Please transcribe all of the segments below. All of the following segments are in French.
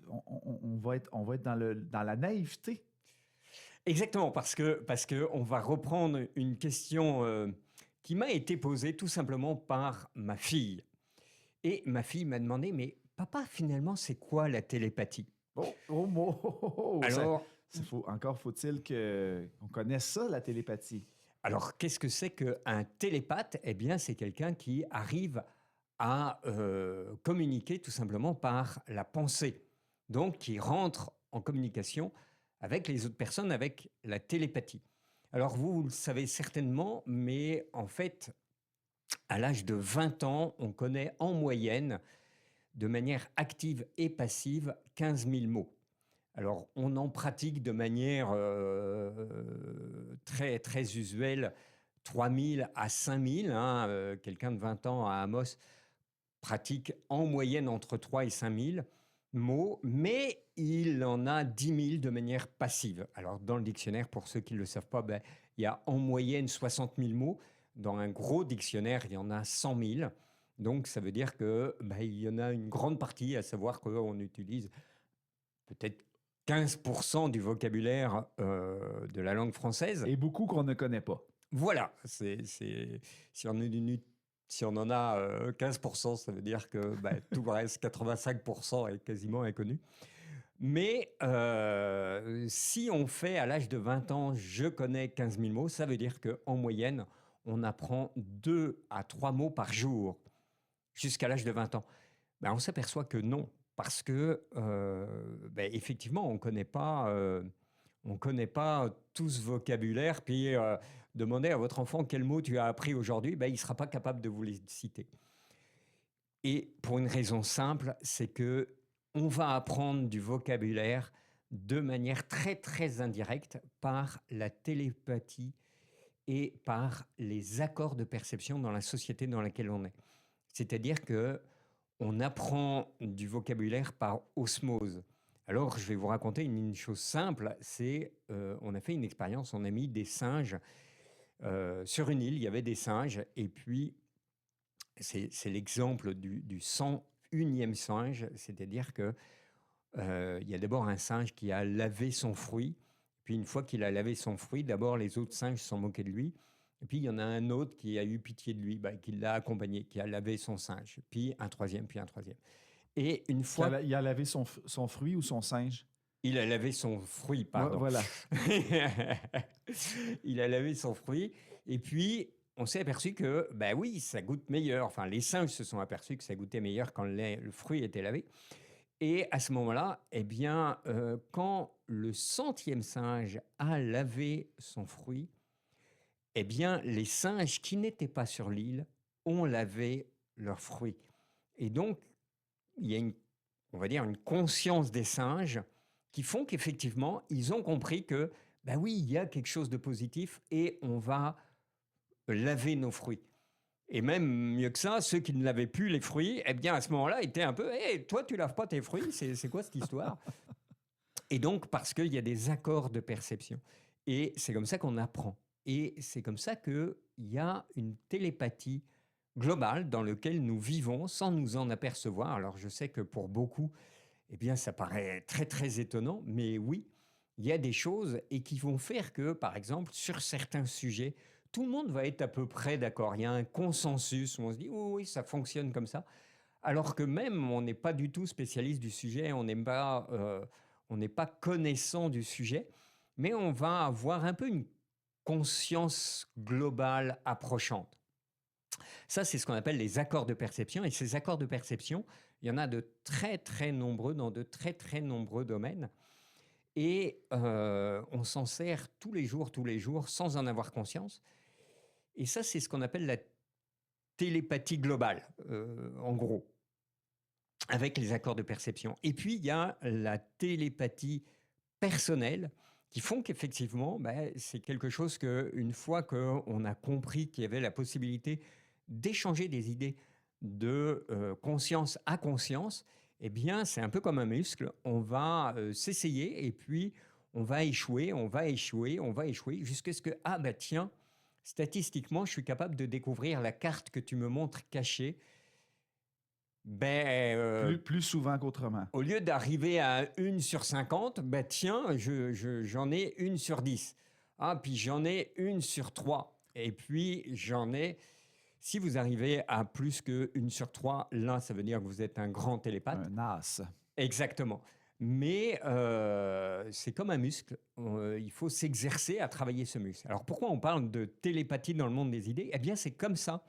on va être dans la naïveté. Exactement, parce que on va reprendre une question qui m'a été posée tout simplement par ma fille. Et ma fille m'a demandé, mais papa, finalement, c'est quoi la télépathie? Alors, Encore faut-il qu'on connaisse ça, la télépathie. alors, qu'est-ce que c'est qu'un télépathe? Eh bien, c'est quelqu'un qui arrive à communiquer tout simplement par la pensée. Donc, qui rentre en communication avec les autres personnes, avec la télépathie. Alors, vous le savez certainement, mais en fait, à l'âge de 20 ans, on connaît en moyenne, de manière active et passive, 15 000 mots. Alors, on en pratique de manière très, très usuelle 3 000 à 5 000. Quelqu'un de 20 ans à Amos pratique en moyenne entre 3 et 5 000 mots, mais il en a 10 000 de manière passive. Alors, dans le dictionnaire, pour ceux qui ne le savent pas, il y a en moyenne 60 000 mots. Dans un gros dictionnaire, il y en a 100 000. Donc, ça veut dire qu'il y en a une grande partie, à savoir qu'on utilise peut-être 15% du vocabulaire de la langue française. Et beaucoup qu'on ne connaît pas. Voilà. Si on en a 15%, ça veut dire que tout le reste, 85% est quasiment inconnu. Mais si on fait à l'âge de 20 ans, je connais 15 000 mots, ça veut dire qu'en moyenne, on apprend 2 à 3 mots par jour jusqu'à l'âge de 20 ans. On s'aperçoit que non, parce que effectivement, on connaît pas tout ce vocabulaire. Puis demandez à votre enfant quel mot tu as appris aujourd'hui, il ne sera pas capable de vous les citer. Et pour une raison simple, c'est que on va apprendre du vocabulaire de manière très très indirecte par la télépathie et par les accords de perception dans la société dans laquelle on est. C'est-à-dire que on apprend du vocabulaire par osmose. Alors, je vais vous raconter une chose simple. On a fait une expérience, on a mis des singes sur une île. Il y avait des singes, et puis c'est l'exemple du 101e singe, c'est-à-dire que il y a d'abord un singe qui a lavé son fruit. Puis une fois qu'il a lavé son fruit, d'abord les autres singes se sont moqués de lui. Et puis il y en a un autre qui a eu pitié de lui, qui l'a accompagné, qui a lavé son singe. Puis un troisième, puis un troisième. Et une fois... Il a lavé son fruit ou son singe? Il a lavé son fruit, pardon. Voilà. Il a lavé son fruit. Et puis, on s'est aperçu que, oui, ça goûte meilleur. Enfin, les singes se sont aperçus que ça goûtait meilleur quand le fruit était lavé. Et à ce moment-là, quand le 100e singe a lavé son fruit, les singes qui n'étaient pas sur l'île ont lavé leurs fruits. Et donc, il y a on va dire une conscience des singes qui font qu'effectivement, ils ont compris que, oui, il y a quelque chose de positif et on va laver nos fruits. Et même mieux que ça, ceux qui ne lavaient plus les fruits, à ce moment-là, étaient un peu « Hey, toi, tu laves pas tes fruits, c'est quoi cette histoire ?» Et donc, parce qu'il y a des accords de perception. Et c'est comme ça qu'on apprend. Et c'est comme ça qu'il y a une télépathie globale dans laquelle nous vivons sans nous en apercevoir. Alors, je sais que pour beaucoup, ça paraît très, très étonnant, mais oui, il y a des choses et qui vont faire que, par exemple, sur certains sujets, tout le monde va être à peu près d'accord. Il y a un consensus où on se dit « oui, ça fonctionne comme ça ». Alors que même, on n'est pas du tout spécialiste du sujet, on n'est pas connaissant du sujet, mais on va avoir un peu une conscience globale approchante. Ça, c'est ce qu'on appelle les accords de perception. Et ces accords de perception, il y en a de très, très nombreux dans de très, très nombreux domaines. Et on s'en sert tous les jours, sans en avoir conscience. Et ça, c'est ce qu'on appelle la télépathie globale, en gros, avec les accords de perception. Et puis, il y a la télépathie personnelle, qui font qu'effectivement, c'est quelque chose qu'une fois qu'on a compris qu'il y avait la possibilité d'échanger des idées de conscience à conscience, c'est un peu comme un muscle. On va s'essayer et puis on va échouer, jusqu'à ce que, tiens, statistiquement, je suis capable de découvrir la carte que tu me montres cachée. Ben, Plus souvent qu'autrement. au lieu d'arriver à 1/50, ben tiens, j'en ai 1/10. Ah, puis j'en ai 1/3. Et puis j'en ai. Si vous arrivez à plus que 1/3, là, ça veut dire que vous êtes un grand télépathe. Un as. Exactement. Mais c'est comme un muscle. Il faut s'exercer à travailler ce muscle. Alors pourquoi on parle de télépathie dans le monde des idées? Eh bien, c'est comme ça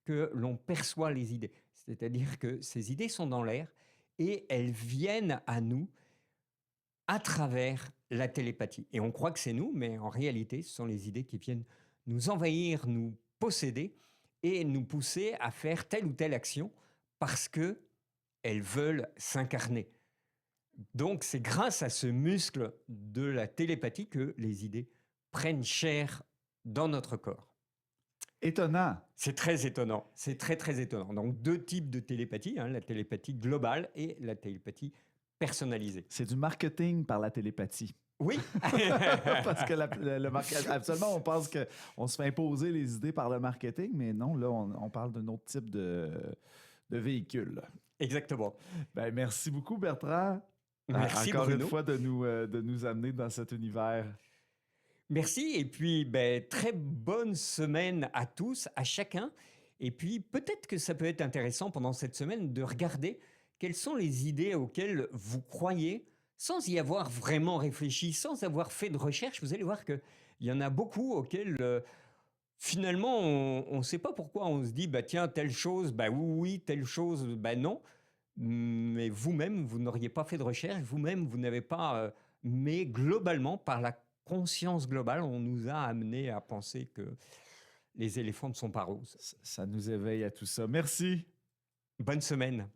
que l'on perçoit les idées. C'est-à-dire que ces idées sont dans l'air et elles viennent à nous à travers la télépathie. Et on croit que c'est nous, mais en réalité, ce sont les idées qui viennent nous envahir, nous posséder et nous pousser à faire telle ou telle action parce que elles veulent s'incarner. Donc, c'est grâce à ce muscle de la télépathie que les idées prennent chair dans notre corps. Étonnant. C'est très étonnant. C'est très, très étonnant. Donc, deux types de télépathie, la télépathie globale et la télépathie personnalisée. C'est du marketing par la télépathie. Oui. Parce que absolument, on pense qu'on se fait imposer les idées par le marketing, mais non, là, on parle d'un autre type de véhicule. Exactement. Ben, merci beaucoup, Bertrand. Merci, encore Bruno. une fois de nous amener dans cet univers. Merci et puis très bonne semaine à tous, à chacun. Et puis peut-être que ça peut être intéressant pendant cette semaine de regarder quelles sont les idées auxquelles vous croyez sans y avoir vraiment réfléchi, sans avoir fait de recherche. Vous allez voir qu'il y en a beaucoup auxquelles finalement on ne sait pas pourquoi on se dit bah tiens telle chose, bah oui, telle chose, bah non. Mais vous-même, vous n'auriez pas fait de recherche, vous-même, vous n'avez pas... mais globalement, par la conscience globale, on nous a amené à penser que les éléphants ne sont pas roses. Ça nous éveille à tout ça. Merci. Bonne semaine.